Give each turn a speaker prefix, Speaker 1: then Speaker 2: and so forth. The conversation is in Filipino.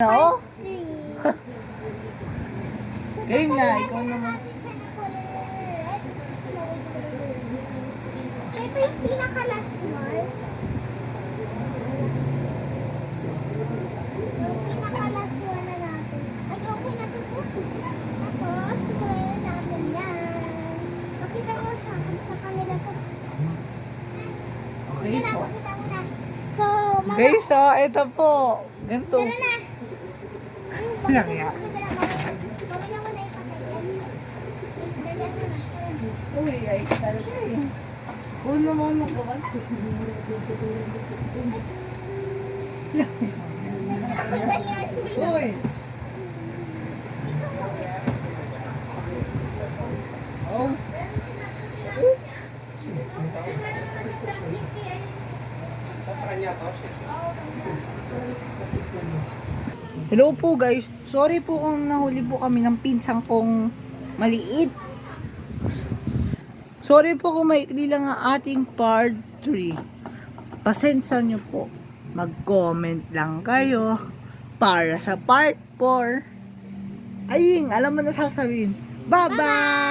Speaker 1: No?
Speaker 2: 3.
Speaker 1: Game na, ikaw naman.
Speaker 2: Siya pa yung pinaka-last one. Yung pinaka-last one na natin. Ay, okay na to siya. Tapos, square natin yan. Pakita mo sa kanila to.
Speaker 1: Okay
Speaker 2: Pakita
Speaker 1: po.
Speaker 2: mo na. So,
Speaker 1: Guys, ito po. Ganito.
Speaker 2: Tara na.
Speaker 1: Lang yan.
Speaker 2: Mamaya mo na ipakita. Dagan mo na.
Speaker 1: Uy, ay talaga eh. Uno mo nung gawan. Uy! Oh. Hello po guys. Sorry po kung nahuli po kami ng pinsang kong maliit. Sorry po kung maikli lang ang ating part 3. Pasensya nyo po. Mag-comment lang kayo para sa part 4. Ayun, alam mo na sasabihin. Bye-bye!